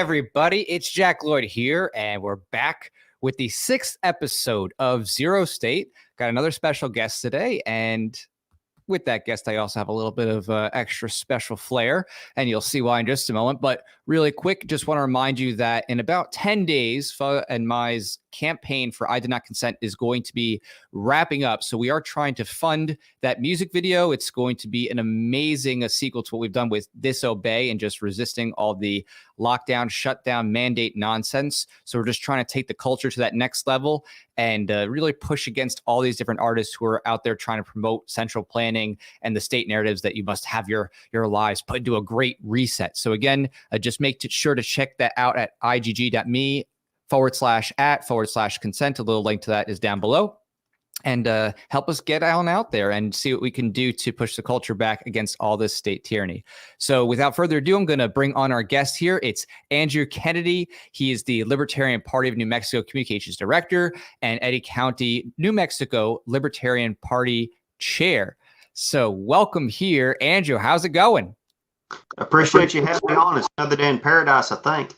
everybody, it's Jack Lloyd here, and we're back with the 6th episode of ZeroState. Got another special guest today, and with that guest, I also have a little bit of extra special flair, and you'll see why in just a moment. But really quick, just want to remind you that in about 10 days, Pho and Mai's campaign for I Did Not Consent is going to be wrapping up. So we are trying to fund that music video. It's going to be an amazing sequel to what we've done with Disobey and just resisting all the lockdown, shutdown, mandate nonsense. So we're just trying to take the culture to that next level and really push against all these different artists who are out there trying to promote central planning and the state narratives that you must have your lives put into a great reset. So again, just make sure to check that out at igg.me/@/consent. A little link to that is down below. And help us get on out there and see what we can do to push the culture back against all this state tyranny. So without further ado, I'm going to bring on our guest here. It's Andrew Kennedy. He is the Libertarian Party of New Mexico Communications Director and Eddy County, New Mexico Libertarian Party Chair. So welcome here, Andrew. How's it going? Appreciate you having me on. It's another day in paradise, I think.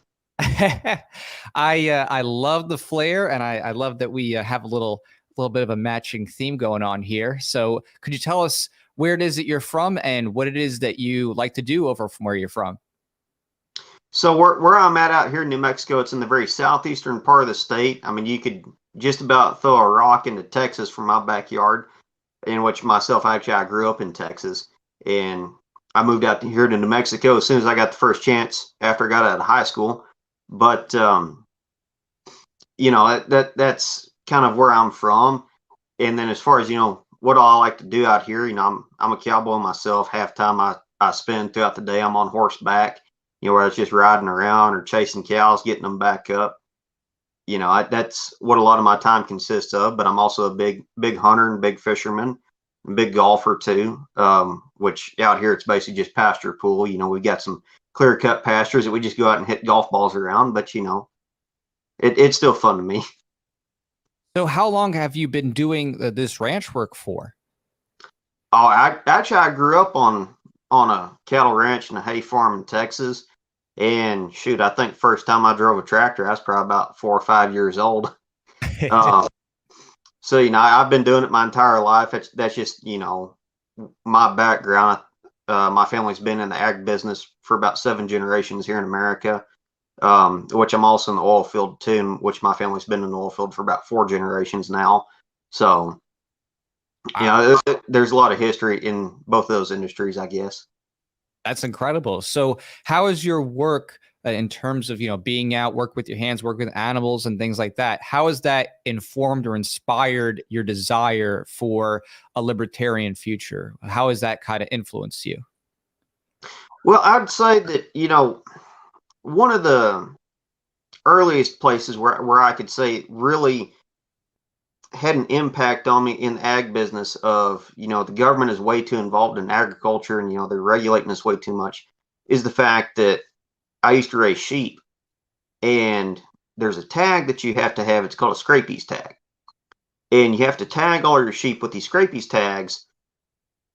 I love the flair, and I love that we have a little bit of a matching theme going on here. So could you tell us where it is that you're from and what it is that you like to do over from where you're from? So where I'm at out here in New Mexico, it's in the very southeastern part of the state. I mean, you could just about throw a rock into Texas from my backyard, in which myself, actually, I grew up in Texas. And I moved out here to New Mexico as soon as I got the first chance after I got out of high school. But, you know, that's kind of where I'm from. And then as far as, you know, what I like to do out here, you know, I'm a cowboy myself. Half time I spend throughout the day, I'm on horseback, you know, where it's just riding around or chasing cows, getting them back up. You know, that's what a lot of my time consists of. But I'm also a big hunter and big fisherman, and big golfer too, which out here it's basically just pasture pool. You know, we've got some clear cut pastures that we just go out and hit golf balls around. But, you know, it's still fun to me. So how long have you been doing this ranch work for? Oh, I grew up on a cattle ranch and a hay farm in Texas. And shoot, I think first time I drove a tractor, I was probably about 4 or 5 years old. So, you know, I've been doing it my entire life. That's just, you know, my background. My family's been in the ag business for about 7 generations here in America. Which I'm also in the oil field too, which my family's been in the oil field for about 4 generations now. So, you know, there's a lot of history in both of those industries, I guess. That's incredible. So how is your work in terms of, you know, being out, work with your hands, work with animals and things like that? How has that informed or inspired your desire for a libertarian future? How has that kind of influenced you? Well, I'd say that, you know, one of the earliest places where I could say it really had an impact on me in the ag business of, you know, the government is way too involved in agriculture and, you know, they're regulating us way too much, is the fact that I used to raise sheep, and there's a tag that you have to have. It's called a scrapies tag. And you have to tag all your sheep with these scrapies tags,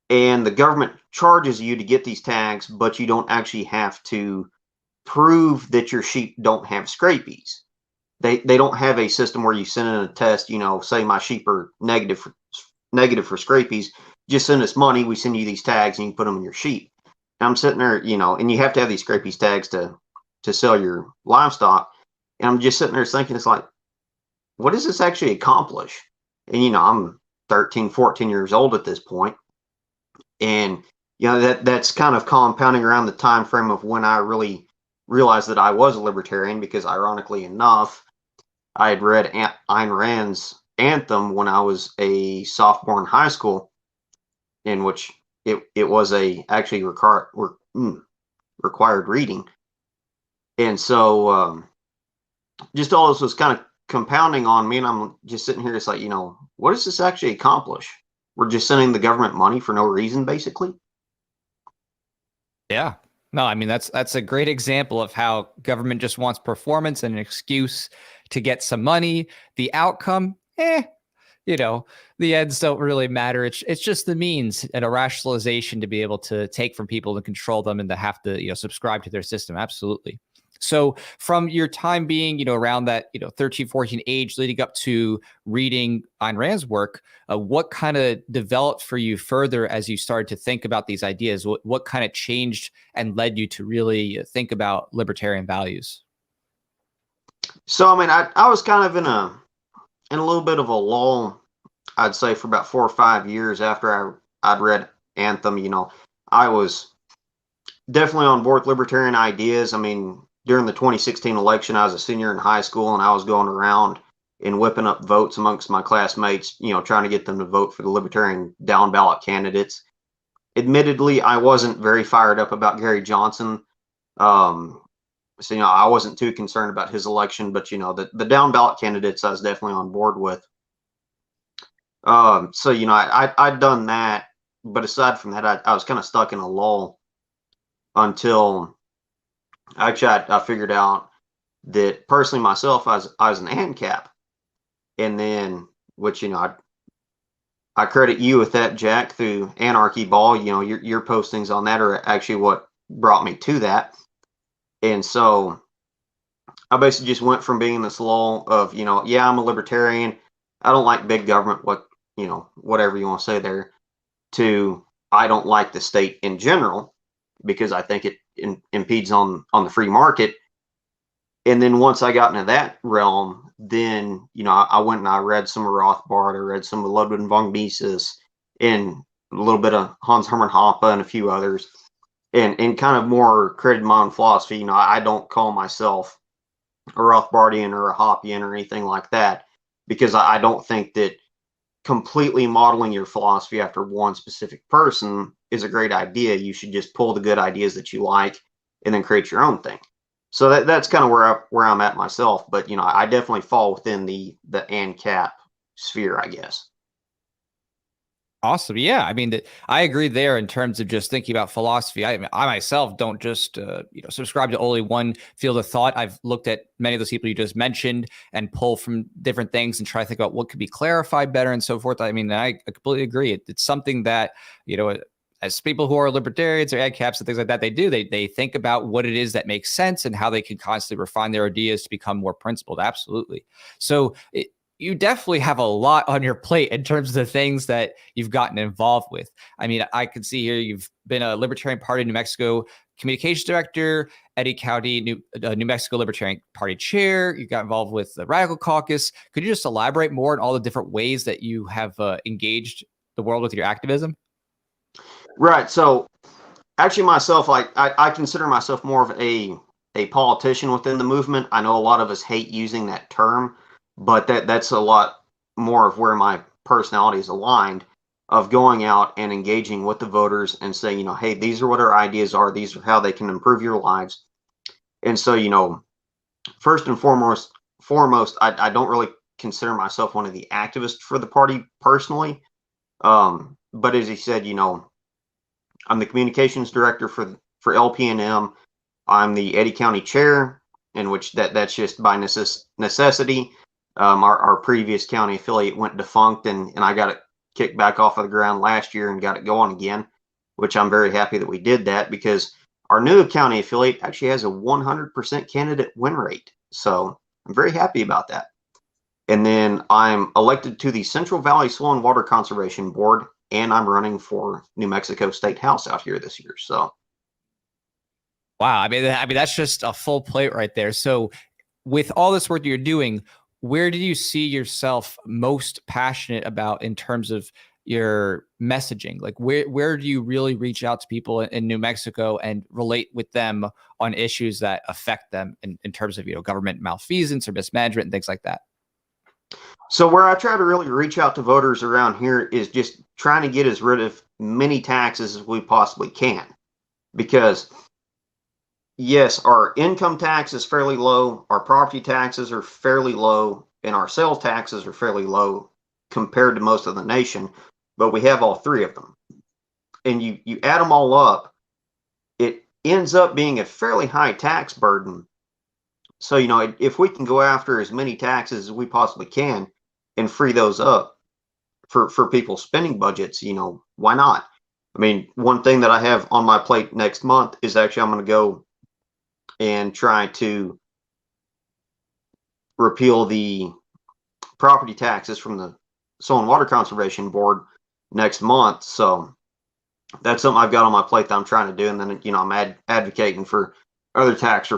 and the government charges you to get these tags, but you don't actually have to prove that your sheep don't have scrapies. They don't have a system where you send in a test, you know, say my sheep are negative for scrapies, just send us money, we send you these tags and you put them in your sheep. And I'm sitting there, you know, and you have to have these scrapies tags to sell your livestock. And I'm just sitting there thinking, it's like, what does this actually accomplish? And, you know, I'm 13, 14 years old at this point. And, you know, that's kind of compounding around the time frame of when I really realized that I was a libertarian, because ironically enough, I had read Ayn Rand's Anthem when I was a sophomore in high school, in which it was actually required reading. And so just all this was kind of compounding on me, and I'm just sitting here, it's like, you know, what does this actually accomplish? We're just sending the government money for no reason, basically. Yeah. No, I mean, that's a great example of how government just wants performance and an excuse to get some money. The outcome, you know, the ends don't really matter. It's just the means and a rationalization to be able to take from people and control them and to have to, you know, subscribe to their system. Absolutely. So from your time being, around that, 13, 14 age leading up to reading Ayn Rand's work, what kind of developed for you further as you started to think about these ideas? What kind of changed and led you to really think about libertarian values? So, I mean, I was kind of in a little bit of a lull, I'd say, for about 4 or 5 years after I'd read Anthem. I was definitely on board with libertarian ideas. I mean, during the 2016 election, I was a senior in high school, and I was going around and whipping up votes amongst my classmates, trying to get them to vote for the libertarian down ballot candidates. Admittedly, I wasn't very fired up about Gary Johnson. So, I wasn't too concerned about his election, but, the down ballot candidates I was definitely on board with. So, I'd done that, but aside from that, I was kind of stuck in a lull until actually I figured out that personally myself, I was an ANCAP. And then, which, I credit you with that, Jack, through Anarchy Ball. Your postings on that are actually what brought me to that. And so I basically just went from being in this lull of, yeah, I'm a libertarian, I don't like big government, whatever you want to say there, to I don't like the state in general because I think it impedes on the free market. And then once I got into that realm, then, I went and I read some of Rothbard, I read some of Ludwig von Mises, and a little bit of Hans Hermann Hoppe and a few others, and kind of more created my own philosophy. I don't call myself a Rothbardian or a Hoppian or anything like that, because I don't think that completely modeling your philosophy after one specific person is a great idea. You should just pull the good ideas that you like and then create your own thing. So that's kind of where I'm at myself. But, I definitely fall within the ANCAP sphere, I guess. Awesome. Yeah. I mean, I agree there in terms of just thinking about philosophy. I myself don't just, subscribe to only one field of thought. I've looked at many of those people you just mentioned and pull from different things and try to think about what could be clarified better and so forth. I mean, I completely agree. It's something that, as people who are libertarians or ANCAPs and things like that, they think about what it is that makes sense and how they can constantly refine their ideas to become more principled. Absolutely. So you definitely have a lot on your plate in terms of the things that you've gotten involved with. I mean, I can see here you've been a Libertarian Party New Mexico communications director, Eddy County, New Mexico Libertarian Party chair. You got involved with the Radical Caucus. Could you just elaborate more on all the different ways that you have engaged the world with your activism? Right. So actually myself, I consider myself more of a politician within the movement. I know a lot of us hate using that term, but that's a lot more of where my personality is aligned, of going out and engaging with the voters and saying, hey, these are what our ideas are. These are how they can improve your lives. And so, first and foremost, I don't really consider myself one of the activists for the party personally. But as he said, I'm the communications director for LPNM. I'm the Eddy County chair, in which that's just by necessity. Our previous county affiliate went defunct, and I got it kicked back off of the ground last year and got it going again, which I'm very happy that we did that, because our new county affiliate actually has a 100% candidate win rate. So I'm very happy about that. And then I'm elected to the Central Valley Soil and Water Conservation Board, and I'm running for New Mexico State House out here this year. So, wow, I mean, that's just a full plate right there. So, with all this work that you're doing, where do you see yourself most passionate about in terms of your messaging? Like, where do you really reach out to people in New Mexico and relate with them on issues that affect them in terms of, government malfeasance or mismanagement and things like that? So where I try to really reach out to voters around here is just trying to get as rid of many taxes as we possibly can. Because yes, our income tax is fairly low, our property taxes are fairly low, and our sales taxes are fairly low compared to most of the nation, but we have all three of them. And you add them all up, it ends up being a fairly high tax burden. So, if we can go after as many taxes as we possibly can and free those up for people's spending budgets, why not? I mean, one thing that I have on my plate next month is actually I'm going to go and try to repeal the property taxes from the Soil and Water Conservation Board next month. So that's something I've got on my plate that I'm trying to do. And then, I'm advocating for other tax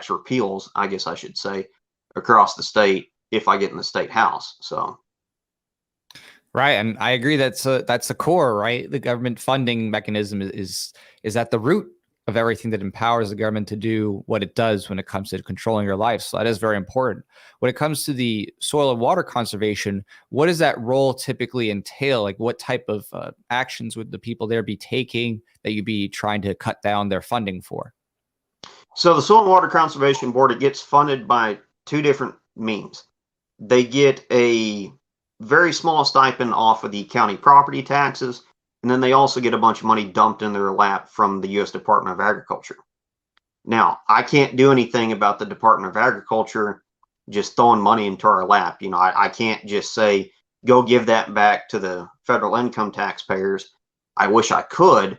repeals, I guess I should say, across the state if I get in the state house. So. Right, and I agree that's the core, right? The government funding mechanism is at the root of everything that empowers the government to do what it does when it comes to controlling your life. So that is very important. When it comes to the soil and water conservation, what does that role typically entail? Like, what type of actions would the people there be taking that you'd be trying to cut down their funding for? So the Soil and Water Conservation Board, it gets funded by two different means. They get a very small stipend off of the county property taxes, and then they also get a bunch of money dumped in their lap from the U.S. Department of Agriculture. Now, I can't do anything about the Department of Agriculture just throwing money into our lap. I can't just say, go give that back to the federal income taxpayers. I wish I could.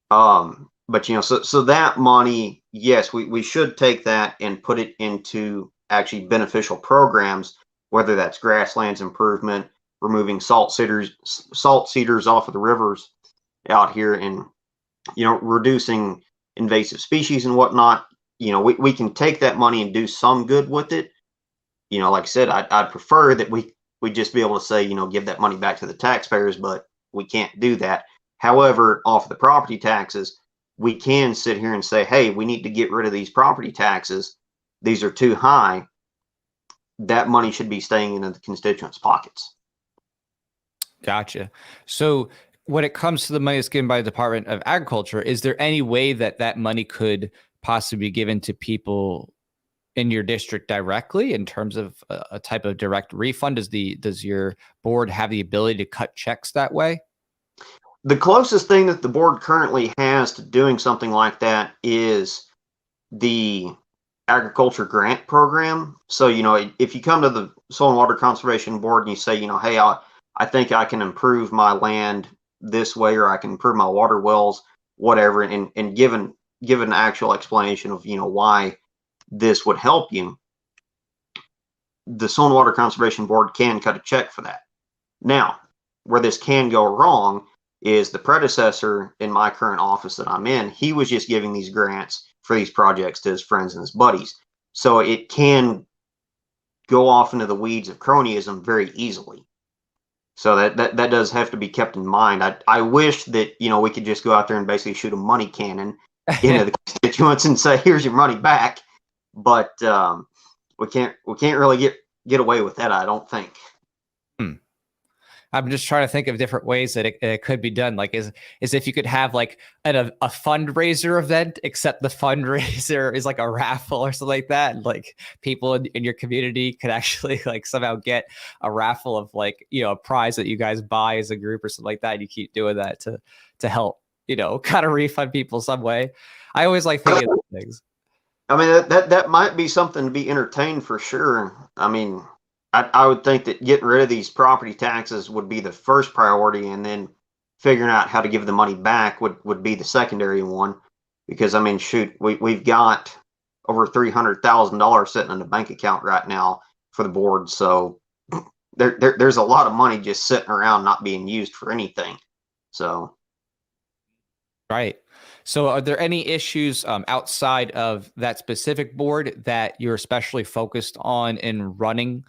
But, so that money, yes, we should take that and put it into actually beneficial programs, whether that's grasslands improvement, removing salt cedars off of the rivers out here, and reducing invasive species and whatnot. We can take that money and do some good with it. Like I said, I'd prefer that we just be able to say, give that money back to the taxpayers, but we can't do that. However, off the property taxes, we can sit here and say, hey, we need to get rid of these property taxes. These are too high. That money should be staying in the constituents' pockets. Gotcha. So when it comes to the money that's given by the Department of Agriculture, is there any way that money could possibly be given to people in your district directly in terms of a type of direct refund? Does your board have the ability to cut checks that way? The closest thing that the board currently has to doing something like that is the agriculture grant program. So, if you come to the Soil and Water Conservation Board and you say, hey, I think I can improve my land this way, or I can improve my water wells, whatever, and give an actual explanation of, why this would help you, the Soil and Water Conservation Board can cut a check for that. Now, where this can go wrong is the predecessor in my current office that I'm in, he was just giving these grants for these projects to his friends and his buddies. So it can go off into the weeds of cronyism very easily. So that does have to be kept in mind. I wish that, we could just go out there and basically shoot a money cannon into the constituents and say, here's your money back. But we can't really get away with that, I don't think. I'm just trying to think of different ways that it could be done. Like, is if you could have like a fundraiser event, except the fundraiser is like a raffle or something like that. And like people in your community could actually like somehow get a raffle of like, a prize that you guys buy as a group or something like that. And you keep doing that to help, kind of refund people some way. I always like thinking of things. I mean, that might be something to be entertained for sure. I mean, I would think that getting rid of these property taxes would be the first priority, and then figuring out how to give the money back would be the secondary one. Because, I mean, shoot, we've got over $300,000 sitting in the bank account right now for the board. So there's a lot of money just sitting around not being used for anything. So. Right. So are there any issues outside of that specific board that you're especially focused on in running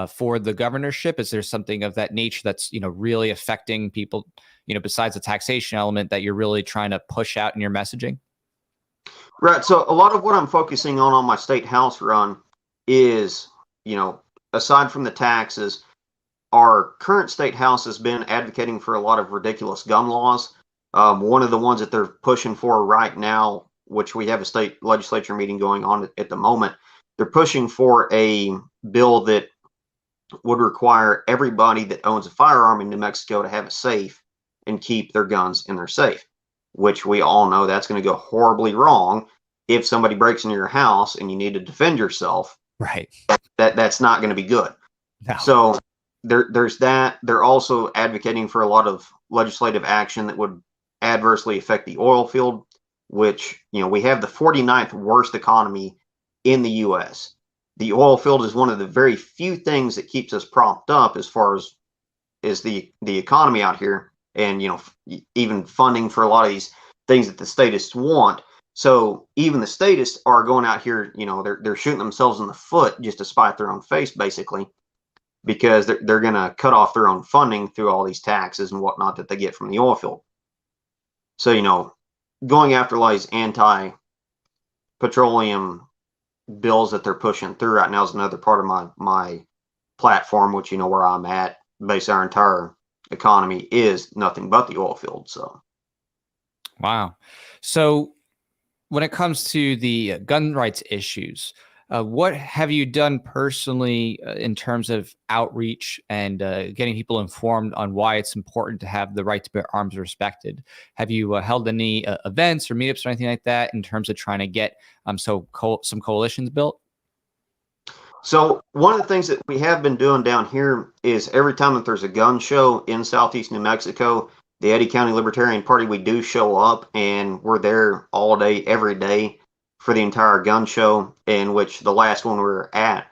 for the governorship? Is there something of that nature that's, really affecting people, besides the taxation element that you're really trying to push out in your messaging? Right. So a lot of what I'm focusing on my state house run is, aside from the taxes, our current state house has been advocating for a lot of ridiculous gun laws. One of the ones that they're pushing for right now, which we have a state legislature meeting going on at the moment, they're pushing for a bill that would require everybody that owns a firearm in New Mexico to have a safe and keep their guns in their safe, which we all know that's going to go horribly wrong if somebody breaks into your house and you need to defend yourself. Right. That's not going to be good. No. So there's that. They're also advocating for a lot of legislative action that would adversely affect the oil field which, we have the 49th worst economy in the U.S. The oil field is one of the very few things that keeps us propped up as far as the economy out here, and even funding for a lot of these things that the statists want. So even the statists are going out here, they're shooting themselves in the foot just to spite their own face, basically, because they're going to cut off their own funding through all these taxes and whatnot that they get from the oil field. So, going after a lot of these anti-petroleum bills that they're pushing through right now is another part of my platform, which, where I'm at. Basically, our entire economy is nothing but the oil field. So, wow. So, when it comes to the gun rights issues, what have you done personally in terms of outreach and getting people informed on why it's important to have the right to bear arms respected? Have you held any events or meetups or anything like that in terms of trying to get some coalitions built? So one of the things that we have been doing down here is every time that there's a gun show in Southeast New Mexico, the Eddy County Libertarian Party, we do show up, and we're there all day, every day for the entire gun show, in which the last one we were at,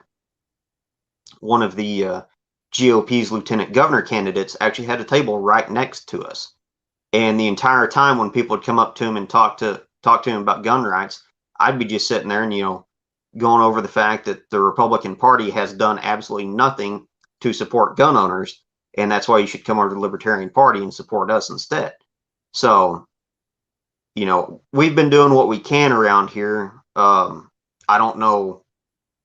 one of the GOP's lieutenant governor candidates actually had a table right next to us. And the entire time when people would come up to him and talk to him about gun rights, I'd be just sitting there and, going over the fact that the Republican Party has done absolutely nothing to support gun owners, and that's why you should come over to the Libertarian Party and support us instead. So, we've been doing what we can around here. I don't know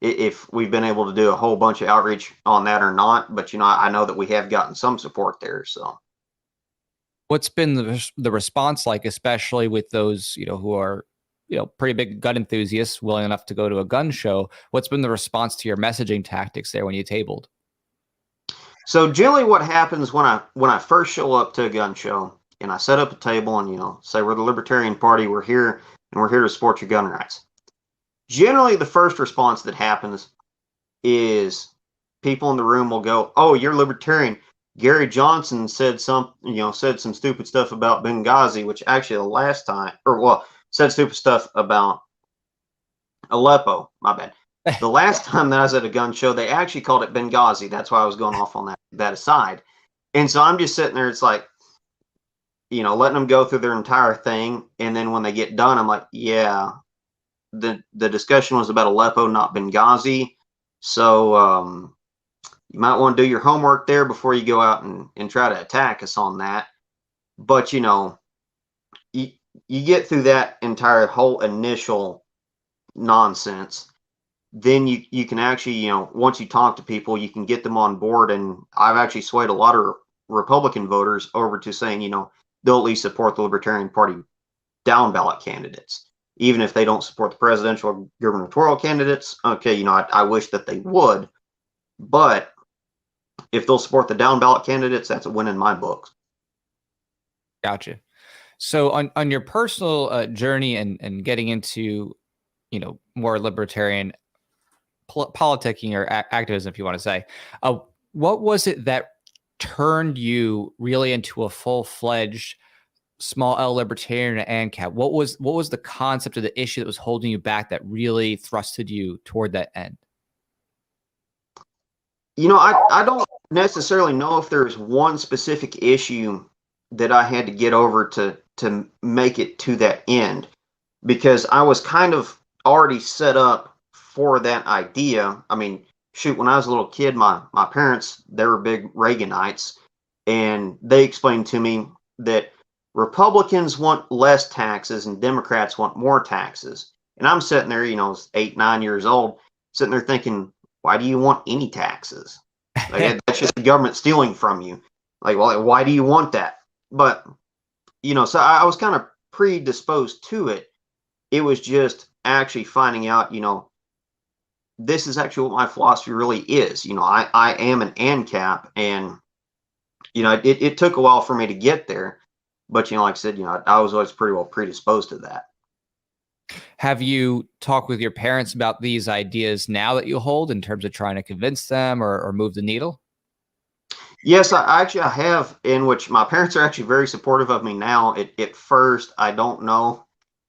if we've been able to do a whole bunch of outreach on that or not, but, I know that we have gotten some support there. So, what's been the response like, especially with those, who are, pretty big gun enthusiasts willing enough to go to a gun show? What's been the response to your messaging tactics there when you tabled? So generally what happens when I first show up to a gun show and I set up a table and, say we're the Libertarian Party, we're here and we're here to support your gun rights. Generally the first response that happens is people in the room will go, "Oh, you're Libertarian. Gary Johnson said some stupid stuff about Benghazi," which actually the last time, said stupid stuff about Aleppo. My bad. The last time that I was at a gun show, they actually called it Benghazi. That's why I was going off on that aside. And so I'm just sitting there. It's like, letting them go through their entire thing. And then when they get done, I'm like, yeah, the discussion was about Aleppo, not Benghazi. So you might want to do your homework there before you go out and try to attack us on that. But, you get through that entire whole initial nonsense, then you can actually, once you talk to people, you can get them on board. And I've actually swayed a lot of Republican voters over to saying, they'll at least support the Libertarian Party down ballot candidates, even if they don't support the presidential or gubernatorial candidates. Okay, I wish that they would, but if they'll support the down ballot candidates, that's a win in my books. Gotcha. So on your personal journey and getting into, more libertarian politicking or activism, if you want to say, what was it that turned you really into a full-fledged small L libertarian and ANCAP? What was the concept of the issue that was holding you back that really thrusted you toward that end? I don't necessarily know if there's one specific issue that I had to get over to make it to that end, because I was kind of already set up for that idea. I mean, shoot, when I was a little kid, my parents, they were big Reaganites, and they explained to me that Republicans want less taxes and Democrats want more taxes. And I'm sitting there, 8, 9 years old, sitting there thinking, why do you want any taxes? Like, that's just the government stealing from you. Like, well, why do you want that? But, so I was kind of predisposed to it. It was just actually finding out, this is actually what my philosophy really is. I am an ANCAP, and, it took a while for me to get there. But, like I said, I was always pretty well predisposed to that. Have you talked with your parents about these ideas now that you hold in terms of trying to convince them or move the needle? Yes, I have, in which my parents are actually very supportive of me now. At first, I don't know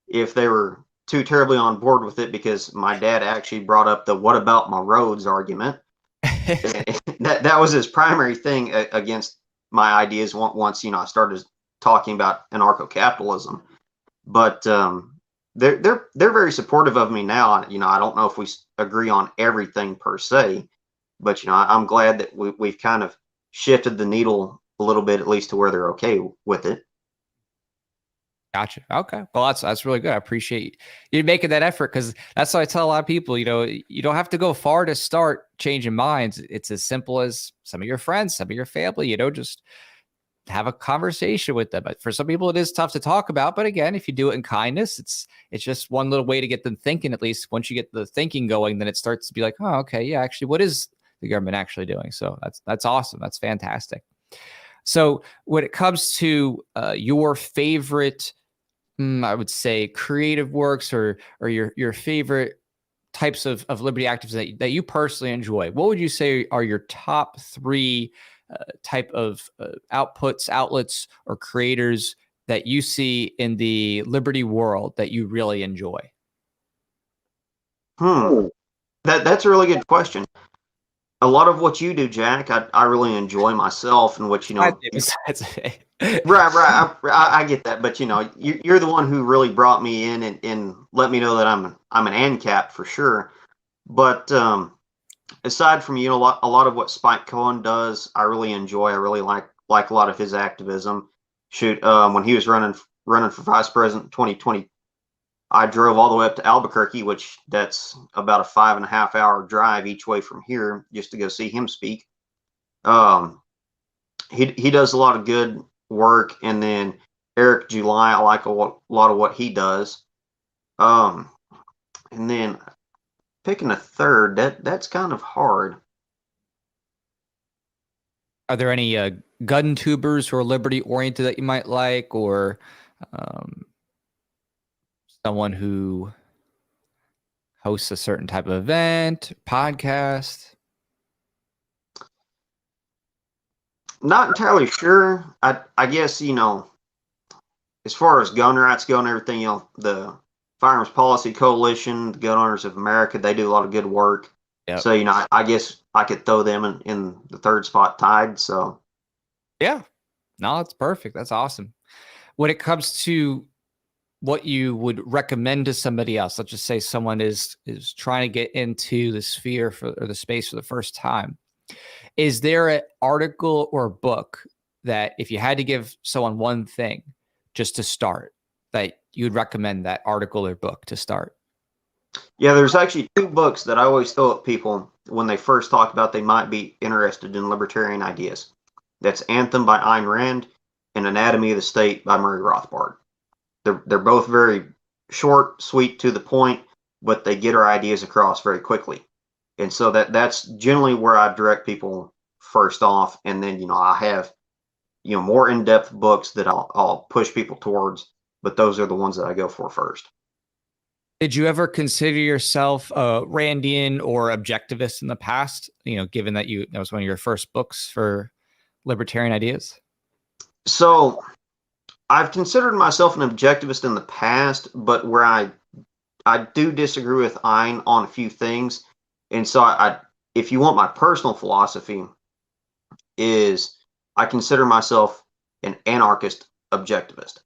if they were too terribly on board with it, because my dad actually brought up the "what about my roads" argument. That was his primary thing against my ideas once I started talking about anarcho-capitalism. But they're very supportive of me now. I don't know if we agree on everything per se, but I'm glad that we've kind of shifted the needle a little bit, at least to where they're okay with it. Gotcha. Okay. Well, that's really good. I appreciate you making that effort, because that's what I tell a lot of people. You don't have to go far to start changing minds. It's as simple as some of your friends, some of your family. Just have a conversation with them. But for some people, it is tough to talk about. But again, if you do it in kindness, it's just one little way to get them thinking. At least once you get the thinking going, then it starts to be like, oh, okay, yeah, actually, what is the government actually doing? So that's awesome. That's fantastic. So when it comes to your favorite, I would say, creative works, or your favorite types of liberty activism that you personally enjoy, what would you say are your top three type of outputs, outlets, or creators that you see in the liberty world that you really enjoy? That's a really good question. A lot of what you do, Jack, I really enjoy myself, and what Right. I get that, but you're the one who really brought me in and let me know that I'm an ANCAP for sure. But aside from a lot of what Spike Cohen does, I really enjoy. I really like a lot of his activism. Shoot, when he was running for vice president in 2020, I drove all the way up to Albuquerque, which that's about a 5.5 hour drive each way from here, just to go see him speak. He does a lot of good work, and then Eric July, I like a lot of what he does. And then picking a third, that's kind of hard. Are there any gun tubers who are liberty oriented that you might like, or someone who hosts a certain type of event, podcast? Not entirely sure. I guess, as far as gun rights go and everything, the Firearms Policy Coalition, the Gun Owners of America, they do a lot of good work. Yep. So, I guess I could throw them in the third spot tied. So, yeah, no, that's perfect. That's awesome. When it comes to what you would recommend to somebody else, let's just say someone is trying to get into the sphere or the space for the first time, is there an article or a book that, if you had to give someone one thing just to start, that you would recommend that article or book to start? Yeah, there's actually two books that I always throw at people when they first talk about they might be interested in libertarian ideas. That's Anthem by Ayn Rand and Anatomy of the State by Murray Rothbard. They're both very short, sweet, to the point, but they get our ideas across very quickly. And so that's generally where I direct people first off, and then I have more in-depth books that I'll push people towards, but those are the ones that I go for first. Did you ever consider yourself a Randian or objectivist in the past? Given that that was one of your first books for libertarian ideas. So I've considered myself an objectivist in the past, but where I do disagree with Ayn on a few things. And so if you want my personal philosophy, is I consider myself an anarchist objectivist,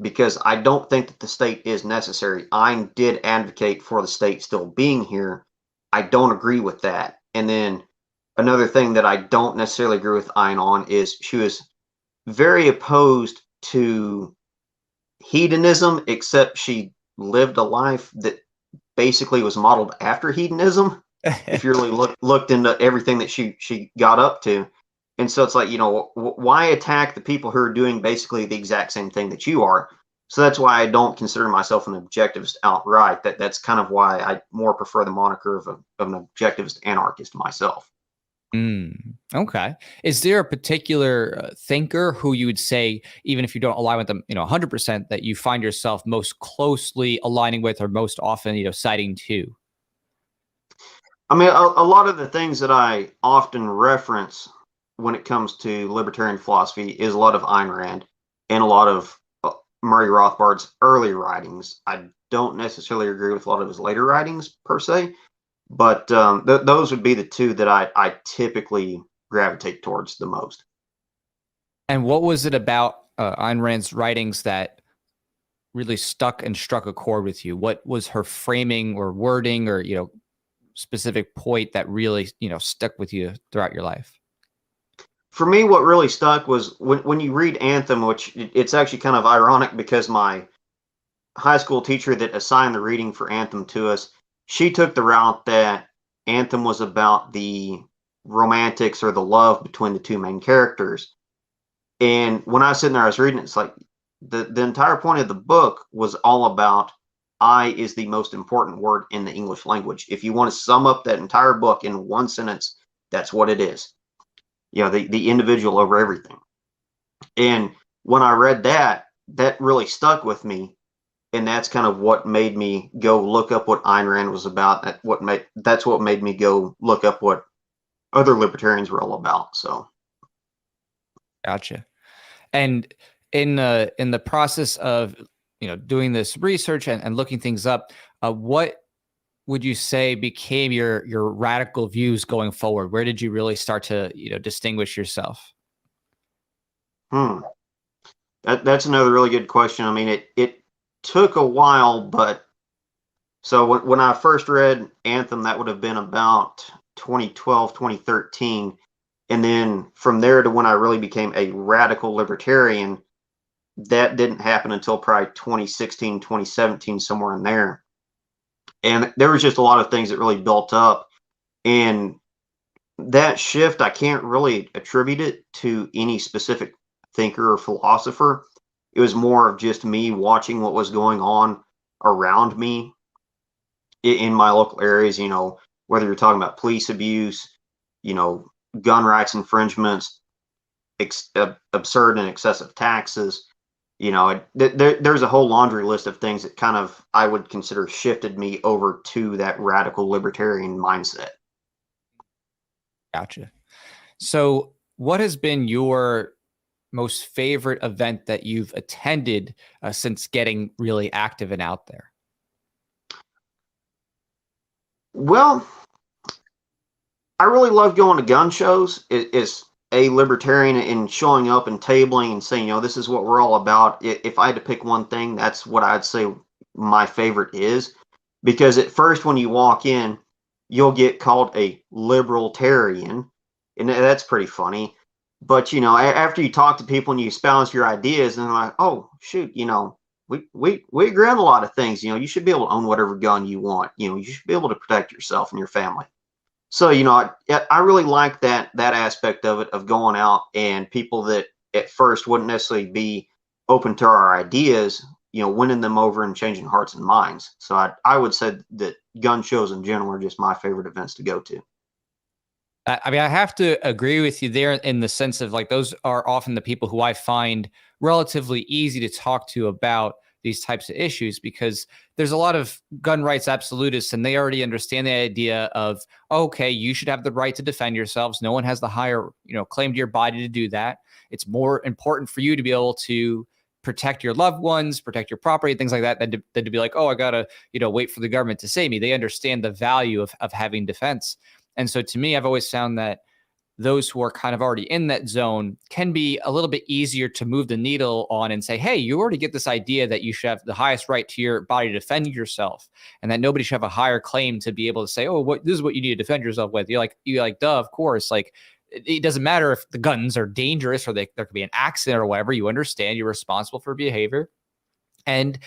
because I don't think that the state is necessary. Ayn did advocate for the state still being here. I don't agree with that. And then another thing that I don't necessarily agree with Ayn on is she was very opposed to hedonism, except she lived a life that basically was modeled after hedonism. If you really looked into everything that she got up to. And so it's like, why attack the people who are doing basically the exact same thing that you are? So that's why I don't consider myself an objectivist outright. That's kind of why I more prefer the moniker of an objectivist anarchist myself. Okay. Is there a particular thinker who you would say, even if you don't align with them, 100%, that you find yourself most closely aligning with, or most often, citing to? I mean, a lot of the things that I often reference when it comes to libertarian philosophy is a lot of Ayn Rand and a lot of Murray Rothbard's early writings. I don't necessarily agree with a lot of his later writings per se, but those would be the two that I typically gravitate towards the most. And what was it about Ayn Rand's writings that really stuck and struck a chord with you? What was her framing or wording or, specific point that really, stuck with you throughout your life? For me, what really stuck was when you read Anthem, which it's actually kind of ironic because my high school teacher that assigned the reading for Anthem to us, she took the route that Anthem was about the romantics or the love between the two main characters. And when I was sitting there, I was reading it, it's like the entire point of the book was all about I is the most important word in the English language. If you want to sum up that entire book in one sentence, that's what it is. The individual over everything. And when I read that, that really stuck with me. And that's kind of what made me go look up what Ayn Rand was about. That's what made me go look up what other libertarians were all about. So, gotcha. And in the process of doing this research and looking things up, what would you say became your radical views going forward? Where did you really start to distinguish yourself? That's another really good question. I mean, it took a while, but so when I first read Anthem, that would have been about 2012, 2013. And then from there to when I really became a radical libertarian, that didn't happen until probably 2016, 2017, somewhere in there. And there was just a lot of things that really built up. And that shift, I can't really attribute it to any specific thinker or philosopher. It was more of just me watching what was going on around me in my local areas, whether you're talking about police abuse, gun rights infringements, absurd and excessive taxes. There's a whole laundry list of things that kind of I would consider shifted me over to that radical libertarian mindset. Gotcha. So what has been your most favorite event that you've attended since getting really active and out there? Well, I really love going to gun shows. It's a libertarian and showing up and tabling and saying, this is what we're all about. If I had to pick one thing, that's what I'd say my favorite is. Because at first, when you walk in, you'll get called a libertarian, and that's pretty funny. But, after you talk to people and you espouse your ideas, and they're like, oh, shoot, we agree on a lot of things. You should be able to own whatever gun you want. You should be able to protect yourself and your family. So, I really like that aspect of it, of going out and people that at first wouldn't necessarily be open to our ideas, winning them over and changing hearts and minds. So I would say that gun shows in general are just my favorite events to go to. I mean, I have to agree with you there in the sense of those are often the people who I find relatively easy to talk to about these types of issues, because there's a lot of gun rights absolutists and they already understand the idea of, okay, you should have the right to defend yourselves. No one has the higher, claim to your body to do that. It's more important for you to be able to protect your loved ones, protect your property, things like that, than to be like, oh, I gotta, wait for the government to save me. They understand the value of having defense. And so to me, I've always found that those who are kind of already in that zone can be a little bit easier to move the needle on and say, hey, you already get this idea that you should have the highest right to your body to defend yourself, and that nobody should have a higher claim to be able to say, oh, this is what you need to defend yourself with. You're like, duh, of course. It doesn't matter if the guns are dangerous or there could be an accident or whatever. You understand you're responsible for behavior. And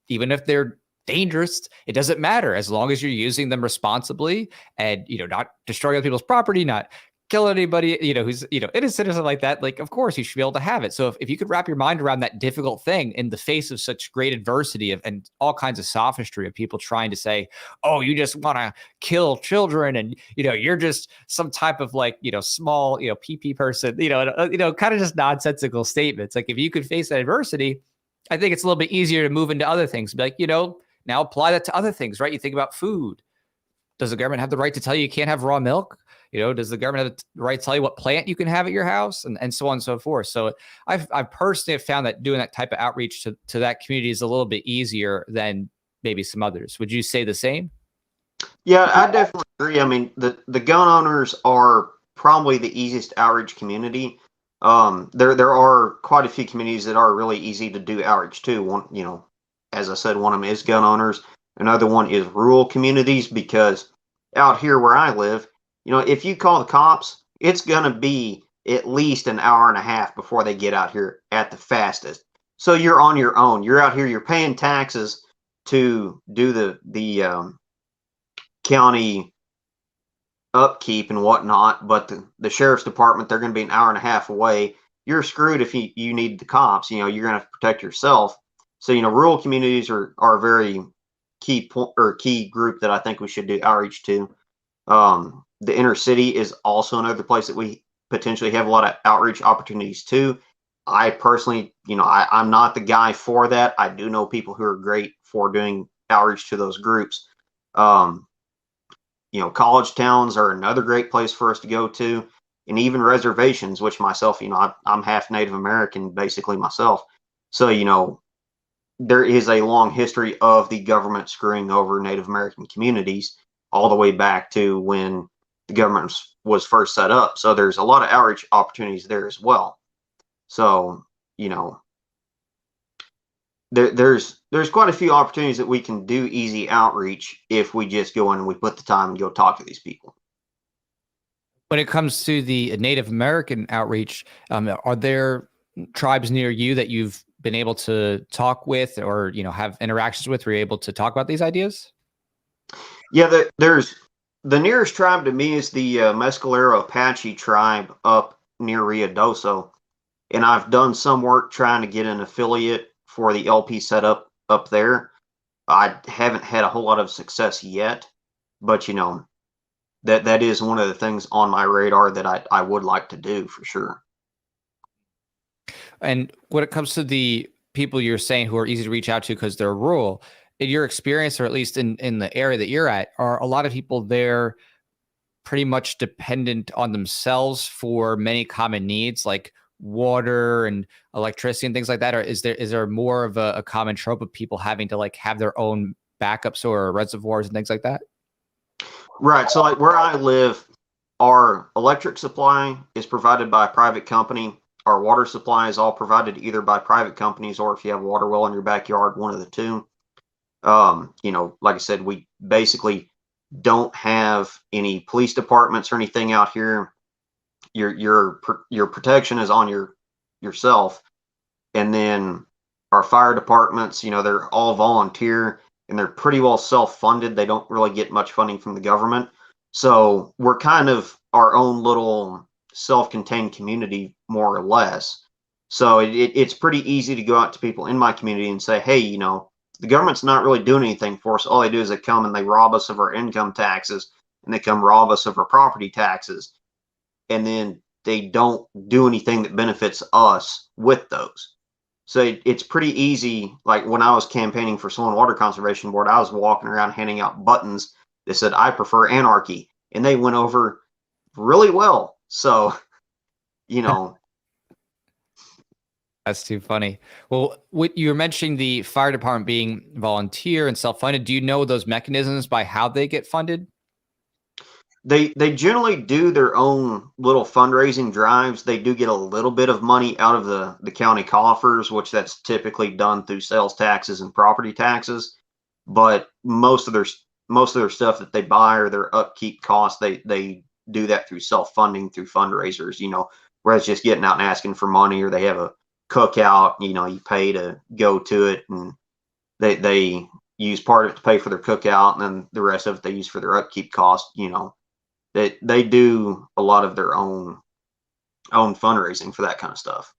even if they're dangerous, it doesn't matter as long as you're using them responsibly and, not destroying other people's property, not kill anybody, who's, innocent or something like that. Of course you should be able to have it. So if you could wrap your mind around that difficult thing in the face of such great adversity and all kinds of sophistry of people trying to say, oh, you just want to kill children and, you're just some type of small, PP person, kind of just nonsensical statements. If you could face that adversity, I think it's a little bit easier to move into other things. Be now apply that to other things, right? You think about food. Does the government have the right to tell you can't have raw milk? Does the government have the right to tell you what plant you can have at your house, and so on and so forth. So I personally have found that doing that type of outreach to that community is a little bit easier than maybe some others. Would you say the same? Yeah, I definitely agree. I mean, the gun owners are probably the easiest outreach community. There are quite a few communities that are really easy to do outreach to. One, as I said, one of them is gun owners. Another one is rural communities, because out here where I live, if you call the cops, it's gonna be at least an hour and a half before they get out here at the fastest. So you're on your own. You're out here. You're paying taxes to do the county upkeep and whatnot, but the sheriff's department, they're going to be an hour and a half away. You're screwed if you need the cops. You're going to have to protect yourself. So rural communities are a very key group that I think we should do outreach to. The inner city is also another place that we potentially have a lot of outreach opportunities too. I personally, I'm not the guy for that. I do know people who are great for doing outreach to those groups. College towns are another great place for us to go to, and even reservations, which myself, I'm half Native American basically myself. So, there is a long history of the government screwing over Native American communities all the way back to when the government was first set up. So there's a lot of outreach opportunities there as well. So, there's quite a few opportunities that we can do easy outreach if we just go in and we put the time and go talk to these people. When it comes to the Native American outreach, are there tribes near you that you've been able to talk with or, have interactions with where you're able to talk about these ideas? Yeah, there's the nearest tribe to me is the Mescalero Apache tribe up near Ruidoso. And I've done some work trying to get an affiliate for the LP setup up there. I haven't had a whole lot of success yet, but that is one of the things on my radar that I would like to do for sure. And when it comes to the people you're saying who are easy to reach out to because they're rural, in your experience, or at least in the area that you're at, are a lot of people there pretty much dependent on themselves for many common needs like water and electricity and things like that? Or is there more of a common trope of people having to have their own backups or reservoirs and things like that? Right. So where I live, our electric supply is provided by a private company. Our water supply is all provided either by private companies or if you have a water well in your backyard, one of the two. Like I said, we basically don't have any police departments or anything out here. Your protection is on yourself. And then our fire departments, they're all volunteer and they're pretty well self-funded. They don't really get much funding from the government. So we're kind of our own little self-contained community, more or less. So it's pretty easy to go out to people in my community and say, hey, the government's not really doing anything for us. All they do is they come and they rob us of our income taxes and they come rob us of our property taxes. And then they don't do anything that benefits us with those. So it's pretty easy. Like when I was campaigning for Soil and Water Conservation Board, I was walking around handing out buttons that said, I prefer anarchy. And they went over really well. So, That's too funny. Well, you were mentioning the fire department being volunteer and self-funded. Do you know those mechanisms by how they get funded? They generally do their own little fundraising drives. They do get a little bit of money out of the county coffers, which that's typically done through sales taxes and property taxes. But most of their stuff that they buy or their upkeep costs, they do that through self-funding through fundraisers. Whereas just getting out and asking for money, or they have a cookout, you pay to go to it, and they use part of it to pay for their cookout, and then the rest of it they use for their upkeep costs. They do a lot of their own fundraising for that kind of stuff.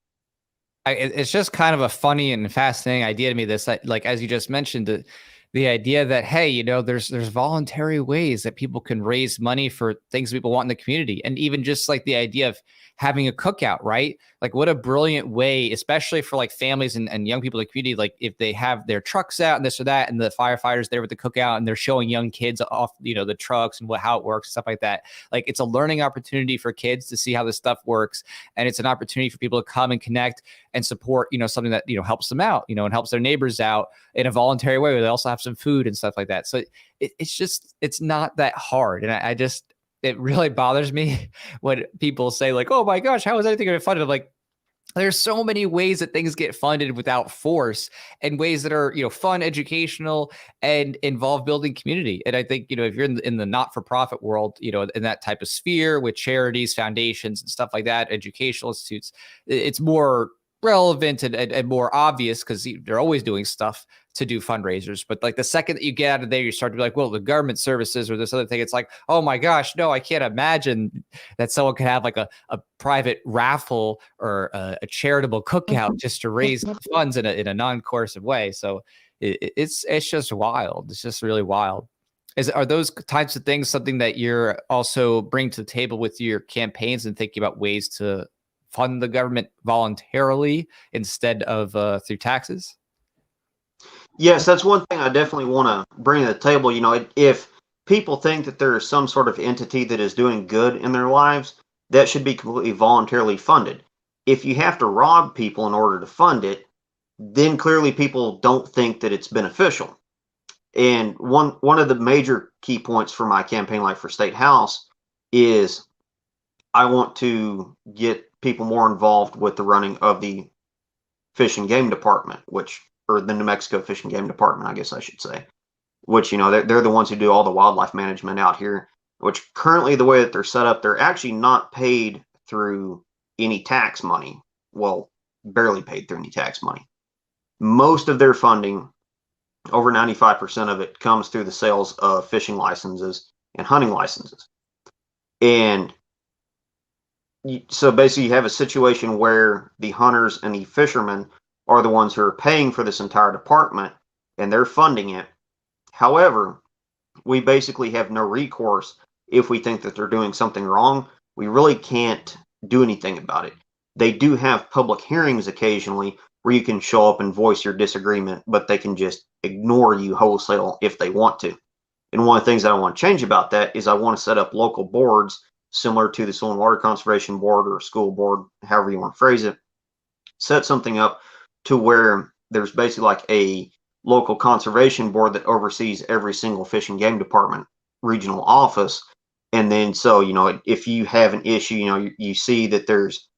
It's just kind of a funny and fascinating idea to me. This, like as you just mentioned, the idea that, hey, there's voluntary ways that people can raise money for things people want in the community. And even just like the idea of having a cookout, right? Like what a brilliant way, especially for like families and young people in the community. Like if they have their trucks out and this or that, and the firefighters there with the cookout, and they're showing young kids off, the trucks and how it works, stuff like that. Like it's a learning opportunity for kids to see how this stuff works. And it's an opportunity for people to come and connect and support, something that, helps them out, and helps their neighbors out in a voluntary way, where they also have some food and stuff like that. So it's not that hard. And it really bothers me when people say like, oh my gosh, how is anything going to be funded? I'm like, there's so many ways that things get funded without force, and ways that are, fun, educational, and involve building community. And I think, if you're in the not-for-profit world, in that type of sphere with charities, foundations, and stuff like that, educational institutes, it's more relevant and more obvious because they're always doing stuff to do fundraisers. But like the second that you get out of there, you start to be like, well, the government services or this other thing, it's like, oh my gosh, no, I can't imagine that someone could have like a private raffle or a charitable cookout just to raise funds in a non-coercive way. So it's just wild. It's just really wild. Are those types of things something that you're also bring to the table with your campaigns and thinking about ways to fund the government voluntarily instead of through taxes? Yes, that's one thing I definitely want to bring to the table. If people think that there is some sort of entity that is doing good in their lives, that should be completely voluntarily funded. If you have to rob people in order to fund it, then clearly people don't think that it's beneficial. And one of the major key points for my campaign, like for State House, is I want to get people more involved with the running of the Fish and Game Department, or the New Mexico Fish and Game Department, I guess I should say, which, they're the ones who do all the wildlife management out here, which currently the way that they're set up, they're actually not paid through any tax money. Well, barely paid through any tax money. Most of their funding, over 95% of it, comes through the sales of fishing licenses and hunting licenses. And so basically you have a situation where the hunters and the fishermen are the ones who are paying for this entire department, and they're funding it. However, we basically have no recourse if we think that they're doing something wrong. We really can't do anything about it. They do have public hearings occasionally where you can show up and voice your disagreement, but they can just ignore you wholesale if they want to. And one of the things that I want to change about that is I want to set up local boards similar to the Soil and Water Conservation Board or school board, however you want to phrase it. Set something up to where there's basically like a local conservation board that oversees every single fish and game department regional office. And then, so, if you have an issue, you see that there's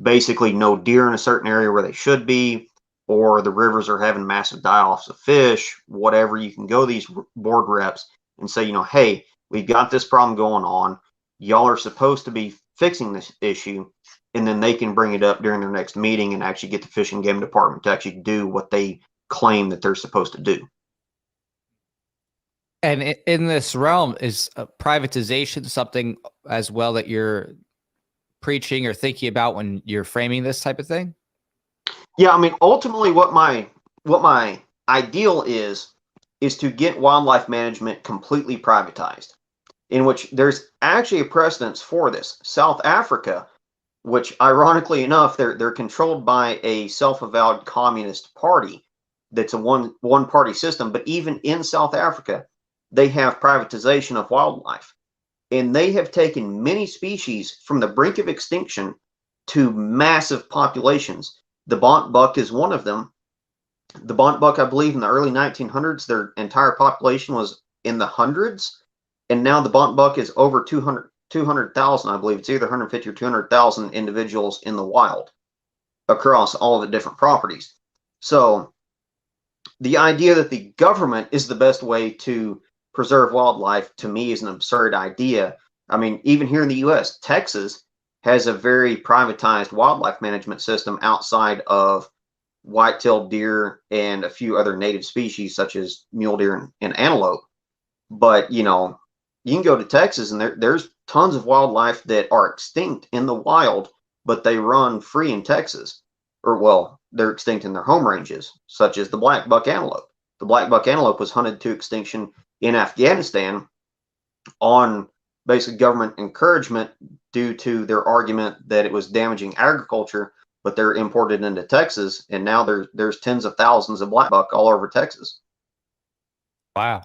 basically no deer in a certain area where they should be, or the rivers are having massive die-offs of fish, whatever, you can go to these board reps and say, hey, we've got this problem going on. Y'all are supposed to be fixing this issue. And then they can bring it up during their next meeting and actually get the Fish and Game Department to actually do what they claim that they're supposed to do. And in this realm, is privatization something as well that you're preaching or thinking about when you're framing this type of thing? Yeah, I mean, ultimately what my ideal is to get wildlife management completely privatized, in which there's actually a precedence for this. South Africa, which ironically enough, they're controlled by a self-avowed communist party that's a one-party system, but even in South Africa, they have privatization of wildlife. And they have taken many species from the brink of extinction to massive populations. The Bont buck is one of them. The Bont buck, I believe, in the early 1900s, their entire population was in the hundreds. And now the Bont buck is over 200,000, I believe. It's either 150 or 200,000 individuals in the wild across all of the different properties. So the idea that the government is the best way to preserve wildlife, to me, is an absurd idea. I mean, even here in the U.S., Texas has a very privatized wildlife management system outside of white-tailed deer and a few other native species such as mule deer and antelope. But, you can go to Texas and there's tons of wildlife that are extinct in the wild, but they run free in Texas. Or, well, they're extinct in their home ranges, such as the black buck antelope. the black buck antelope was hunted to extinction in Afghanistan on basically government encouragement due to their argument that it was damaging agriculture, but they're imported into Texas, and now there's tens of thousands of black buck all over Texas. Wow.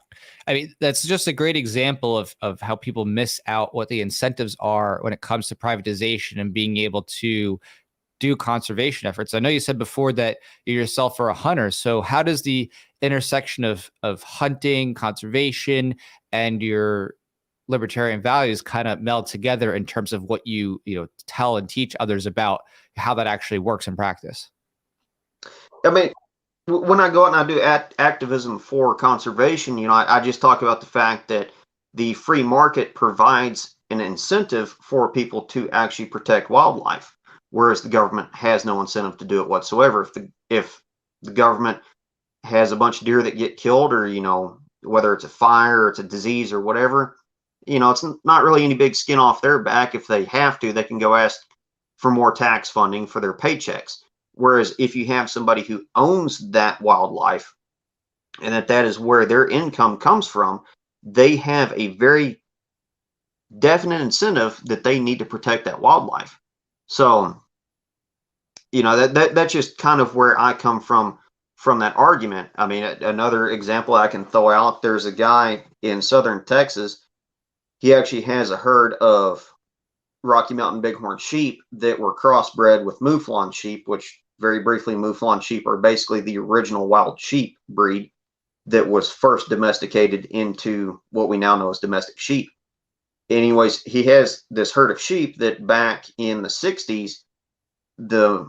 I mean, that's just a great example of how people miss out what the incentives are when it comes to privatization and being able to do conservation efforts. I know you said before that you yourself are a hunter. So how does the intersection of hunting, conservation, and your libertarian values kind of meld together in terms of what you tell and teach others about how that actually works in practice? I mean, when I go out and I do activism for conservation, I just talk about the fact that the free market provides an incentive for people to actually protect wildlife, whereas the government has no incentive to do it whatsoever. If the government has a bunch of deer that get killed, or whether it's a fire or it's a disease or whatever, it's not really any big skin off their back. If they have to, they can go ask for more tax funding for their paychecks. Whereas if you have somebody who owns that wildlife and that is where their income comes from, they have a very definite incentive that they need to protect that wildlife. So, that's just kind of where I come from that argument. I mean, another example I can throw out, there's a guy in southern Texas. He actually has a herd of Rocky Mountain Bighorn sheep that were crossbred with Mouflon sheep, which, very briefly, Mouflon sheep are basically the original wild sheep breed that was first domesticated into what we now know as domestic sheep. Anyways, he has this herd of sheep that back in the 60s, there's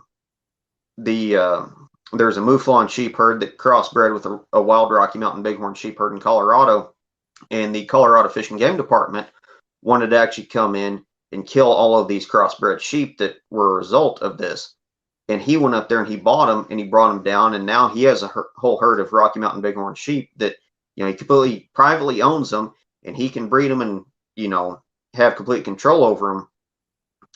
a Mouflon sheep herd that crossbred with a wild Rocky Mountain Bighorn sheep herd in Colorado, and the Colorado Fish and Game Department wanted to actually come in and kill all of these crossbred sheep that were a result of this. And he went up there and he bought them and he brought them down, and now he has a whole herd of Rocky Mountain Bighorn sheep that he completely privately owns them, and he can breed them and have complete control over them.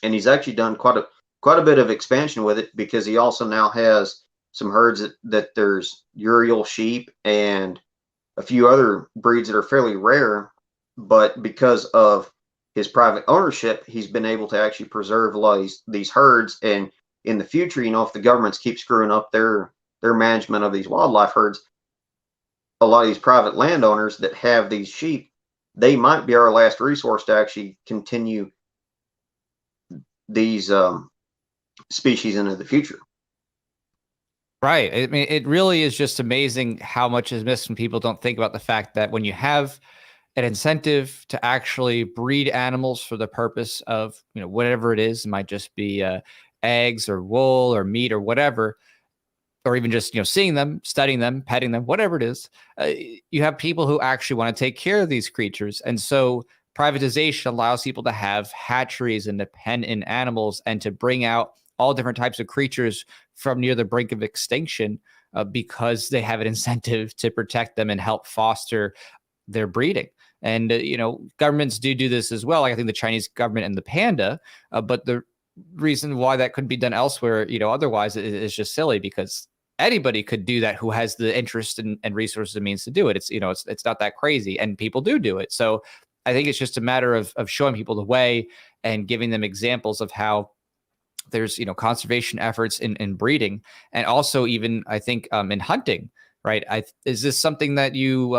And he's actually done quite a bit of expansion with it, because he also now has some herds that there's Uriel sheep and a few other breeds that are fairly rare, but because of his private ownership, he's been able to actually preserve a lot of these herds. And in the future, if the governments keep screwing up their management of these wildlife herds, a lot of these private landowners that have these sheep, they might be our last resource to actually continue these species into the future. Right. I mean, it really is just amazing how much is missed when people don't think about the fact that when you have an incentive to actually breed animals for the purpose of, whatever it is, it might just be eggs or wool or meat or whatever, or even just, seeing them, studying them, petting them, whatever it is, you have people who actually want to take care of these creatures. And so privatization allows people to have hatcheries and dependent animals and to bring out all different types of creatures from near the brink of extinction because they have an incentive to protect them and help foster their breeding. And, governments do this as well. Like I think the Chinese government and the panda, but the reason why that couldn't be done elsewhere, otherwise is just silly, because anybody could do that who has the interest and resources and means to do it. It's, it's not that crazy, and people do it. So I think it's just a matter of showing people the way and giving them examples of how there's, conservation efforts in breeding, and also even, I think, in hunting, right? Is this something that you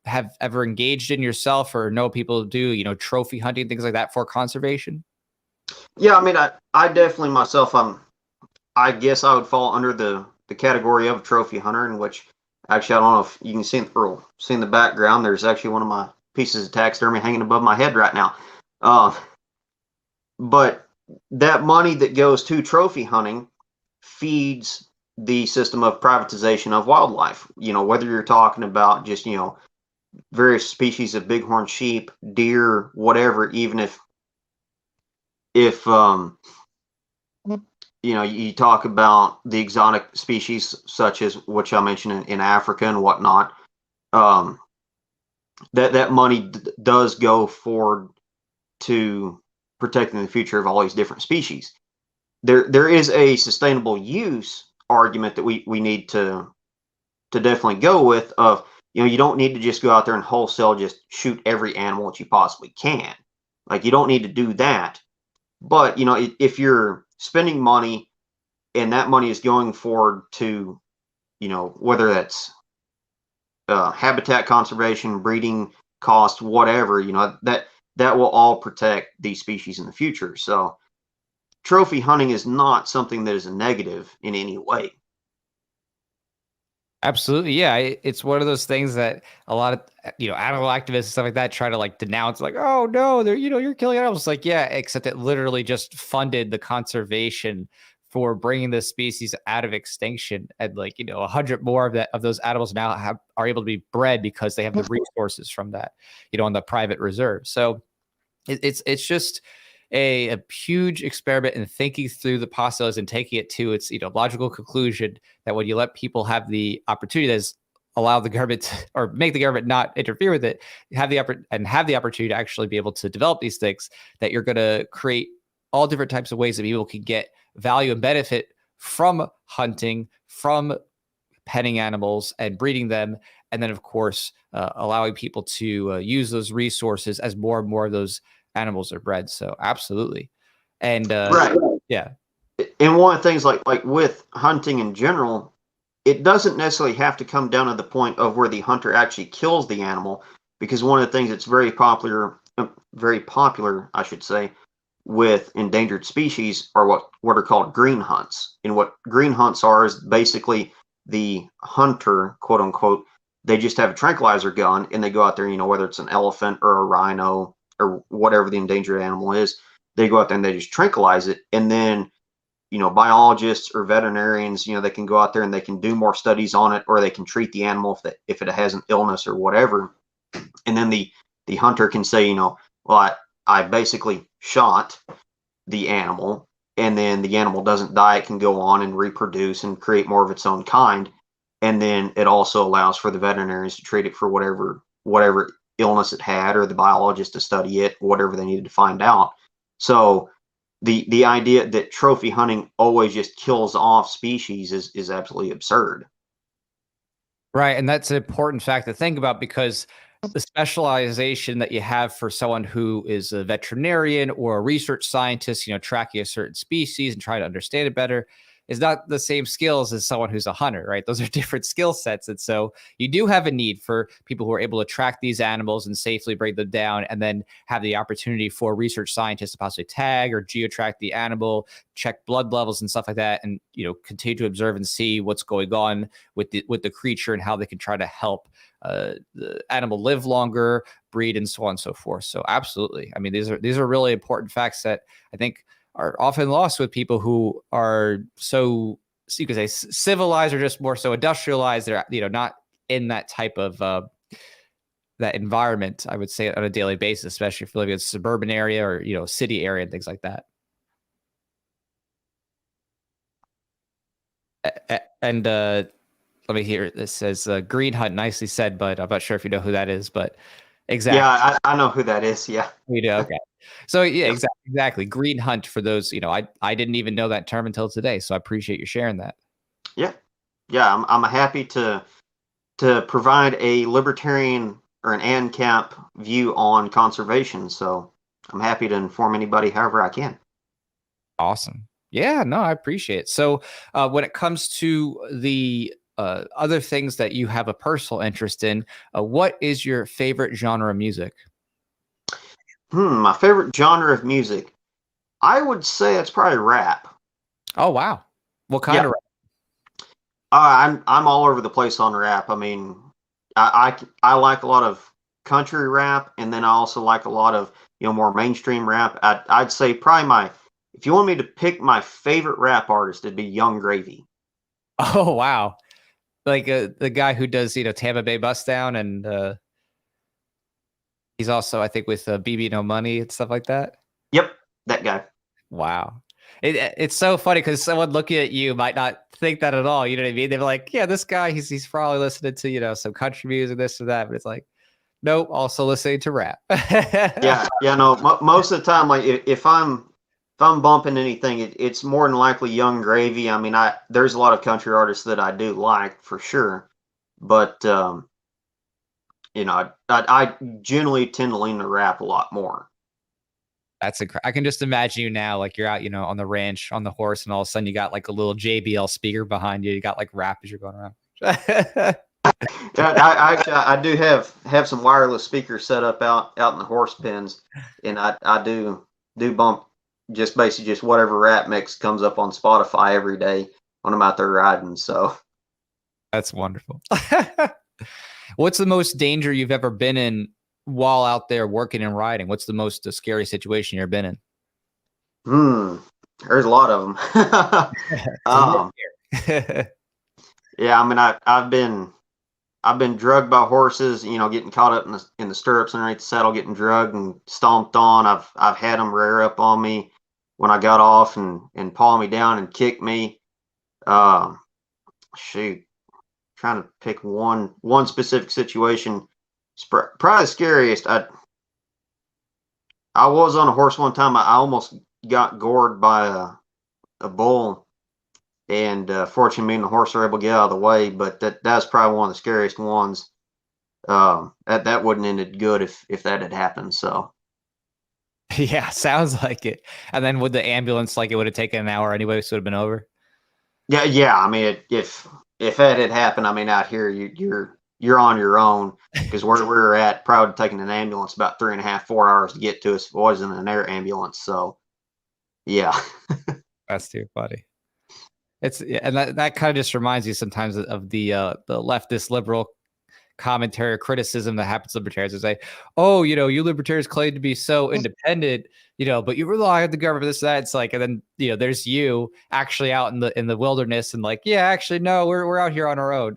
have ever engaged in yourself, or know people do, trophy hunting, things like that for conservation? Yeah, I mean, I definitely myself, I guess I would fall under the category of trophy hunter, in which actually, I don't know if you can see in the background, there's actually one of my pieces of taxidermy hanging above my head right now. But that money that goes to trophy hunting feeds the system of privatization of wildlife. Whether you're talking about just, various species of bighorn sheep, deer, whatever, even if you talk about the exotic species such as which I mentioned in Africa and whatnot, that money does go forward to protecting the future of all these different species. There is a sustainable use argument that we need to definitely go with. Of, you don't need to just go out there and wholesale just shoot every animal that you possibly can. Like, you don't need to do that. But if you're spending money and that money is going forward to, whether that's habitat conservation, breeding cost, whatever, that will all protect these species in the future. So trophy hunting is not something that is a negative in any way. Absolutely. Yeah. It's one of those things that a lot of, animal activists and stuff like that try to like denounce, like, oh no, they're, you're killing animals. Like, yeah, except it literally just funded the conservation for bringing the species out of extinction. And like, 100 more of those animals now are able to be bred because they have the resources from that, on the private reserve. So it's just a huge experiment in thinking through the possibilities and taking it to its logical conclusion that when you let people have the opportunity, that's allow the government or make the government not interfere with it, have the opportunity to actually be able to develop these things, that you're going to create all different types of ways that people can get value and benefit from hunting, from petting animals and breeding them, and then of course allowing people to use those resources as more and more of those animals are bred. So absolutely. And right. Yeah. And one of the things like with hunting in general, it doesn't necessarily have to come down to the point of where the hunter actually kills the animal, because one of the things that's very popular, I should say, with endangered species are what are called green hunts. And what green hunts are is basically the hunter, quote unquote, they just have a tranquilizer gun and they go out there, whether it's an elephant or a rhino or whatever the endangered animal is, they go out there and they just tranquilize it. And then, biologists or veterinarians, they can go out there and they can do more studies on it, or they can treat the animal if it has an illness or whatever. And then the hunter can say, well, I basically shot the animal, and then the animal doesn't die. It can go on and reproduce and create more of its own kind. And then it also allows for the veterinarians to treat it for whatever illness it had, or the biologist to study it, whatever they needed to find out. So the idea that trophy hunting always just kills off species is absolutely absurd. Right. And that's an important fact to think about, because the specialization that you have for someone who is a veterinarian or a research scientist, tracking a certain species and trying to understand it better, is not the same skills as someone who's a hunter, right? Those are different skill sets. And so you do have a need for people who are able to track these animals and safely bring them down, and then have the opportunity for research scientists to possibly tag or geotrack the animal, check blood levels and stuff like that, and continue to observe and see what's going on with the creature and how they can try to help the animal live longer, breed, and so on and so forth. So absolutely. I mean, these are really important facts that I think are often lost with people who are so you could say civilized, or just more so industrialized. They're not in that type of that environment, I would say, on a daily basis, especially if you live in a suburban area or city area and things like that. And let me hear. This says green hunt. Nicely said, but I'm not sure if you know who that is. But exactly. Yeah, I know who that is. Yeah. You do. Okay. So yeah, exactly. Green hunt, for those, I didn't even know that term until today. So I appreciate you sharing that. Yeah. Yeah. I'm happy to provide a libertarian or an ANCAP view on conservation. So I'm happy to inform anybody however I can. Awesome. Yeah, no, I appreciate it. So when it comes to the other things that you have a personal interest in, what is your favorite genre of music? My favorite genre of music, I would say it's probably rap. Oh, wow. What kind of rap? I'm all over the place on rap. I mean, I like a lot of country rap, and then I also like a lot of more mainstream rap. I'd say probably if you want me to pick my favorite rap artist, it'd be Young Gravy. Oh, wow. Like the guy who does Tampa Bay Bust Down, and he's also, I think, with BB No Money and stuff like that. Yep, that guy. Wow. It's so funny because someone looking at you might not think that at all. You know what I mean? They're like, yeah, this guy, he's probably listening to, some country music, this or that. But it's like, nope, also listening to rap. Yeah, no, most of the time, like if I'm bumping anything, it's more than likely Young Gravy. I mean, there's a lot of country artists that I do like for sure. but I generally tend to lean the rap a lot more. That's I can just imagine you now, like you're out, on the ranch on the horse, and all of a sudden you got like a little JBL speaker behind you. You got like rap as you're going around. I do have some wireless speakers set up out in the horse pens, and I do bump just basically just whatever rap mix comes up on Spotify every day when I'm out there riding. So that's wonderful. What's the most danger you've ever been in while out there working and riding? What's the most scary situation you've been in? There's a lot of them. Yeah, I mean, I've been drugged by horses, getting caught up in the stirrups underneath the saddle, getting drugged and stomped on. I've had them rear up on me when I got off and paw me down and kick me. Shoot, trying to pick one specific situation. Probably the scariest. I was on a horse one time. I almost got gored by a bull, and fortunately, me and the horse were able to get out of the way. But that's probably one of the scariest ones. That wouldn't ended good if that had happened. So, yeah, sounds like it. And then with the ambulance, like it would have taken an hour anyway, so it would have been over. Yeah. I mean, if that had happened, I mean, out here you're on your own, because where we're at, probably taking an ambulance about 3.5, 4 hours to get to us. If it wasn't an air ambulance. So, yeah. That's too funny. And that kind of just reminds you sometimes of the leftist liberal commentary or criticism that happens to libertarians. They say, oh, you libertarians claim to be so independent, but you rely on the government, this, that. It's like, and then, there's you actually out in the wilderness and like, yeah, actually, no, we're out here on our own.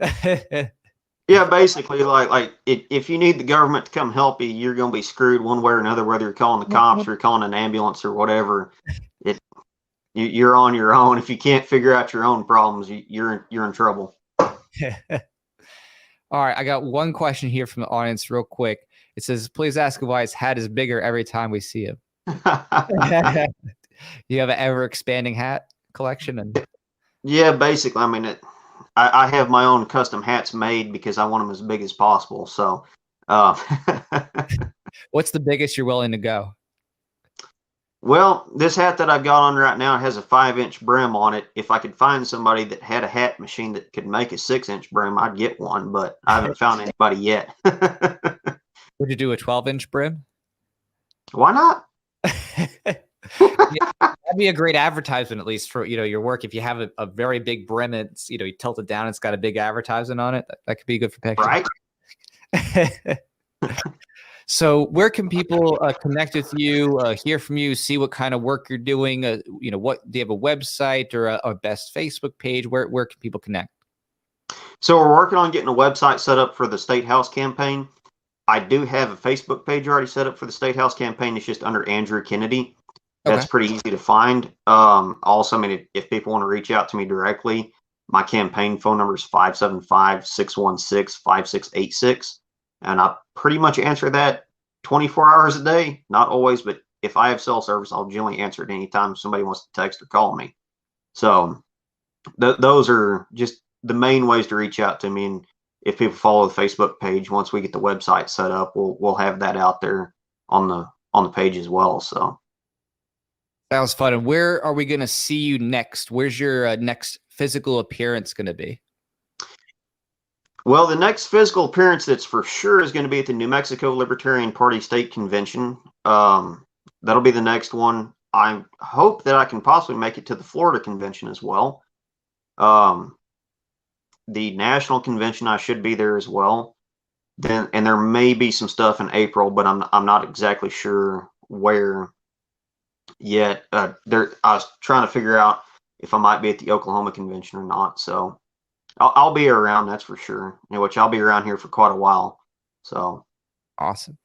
Yeah, basically, like if you need the government to come help you, you're going to be screwed one way or another, whether you're calling the cops or you're calling an ambulance or whatever. You're on your own. If you can't figure out your own problems, you're in trouble. All right, I got one question here from the audience real quick. It says, please ask why his hat is bigger every time we see him. You have an ever-expanding hat collection? Yeah, basically. I mean, I have my own custom hats made because I want them as big as possible. So, what's the biggest you're willing to go? Well, this hat that I've got on right now has a 5-inch brim on it. If I could find somebody that had a hat machine that could make a 6-inch brim, I'd get one, but I haven't found anybody yet. Would you do a 12-inch brim? Why not? Yeah, that'd be a great advertisement, at least for your work. If you have a very big brim, it's you tilt it down, it's got a big advertisement on it. That could be good for pictures. Right. So where can people connect with you, hear from you, see what kind of work you're doing? What do you have a website or a best Facebook page? Where can people connect? So we're working on getting a website set up for the State House campaign. I do have a Facebook page already set up for the State House campaign. It's just under Andrew Kennedy. That's pretty easy to find. Also, I mean, if people want to reach out to me directly, my campaign phone number is 575-616-5686. And I pretty much answer that 24 hours a day. Not always, but if I have cell service, I'll generally answer it anytime somebody wants to text or call me. So those are just the main ways to reach out to me. And if people follow the Facebook page, once we get the website set up, we'll have that out there on the page as well. So sounds fun. And where are we going to see you next? Where's your next physical appearance going to be? Well, the next physical appearance that's for sure is going to be at the New Mexico Libertarian Party State Convention. That'll be the next one. I hope that I can possibly make it to the Florida convention as well. The national convention, I should be there as well. And there may be some stuff in April, but I'm not exactly sure where yet. I was trying to figure out if I might be at the Oklahoma convention or not. So I'll be around, that's for sure. Which I'll be around here for quite a while. So awesome.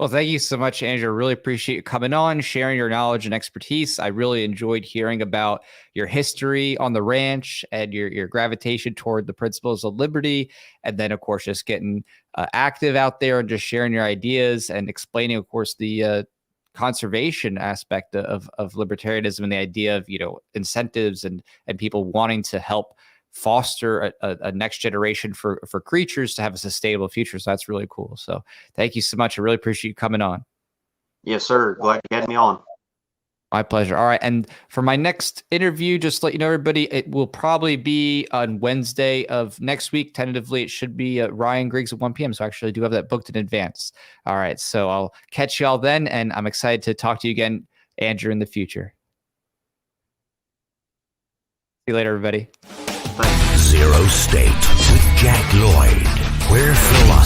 Well, thank you so much, Andrew. Really appreciate you coming on, sharing your knowledge and expertise. I really enjoyed hearing about your history on the ranch and your gravitation toward the principles of liberty. And then, of course, just getting active out there and just sharing your ideas and explaining, of course, the conservation aspect of libertarianism and the idea of, incentives and people wanting to help foster a next generation for creatures to have a sustainable future. So that's really cool. So thank you so much. I really appreciate you coming on. Yes, sir. Glad you had me on. My pleasure. All right. And for my next interview, just to let you know, everybody, it will probably be on Wednesday of next week. Tentatively, it should be Ryan Griggs at 1 p.m. So actually I do have that booked in advance. All right. So I'll catch you all then. And I'm excited to talk to you again, Andrew, in the future. See you later, everybody. ZeroState with Jack Lloyd, where philosophy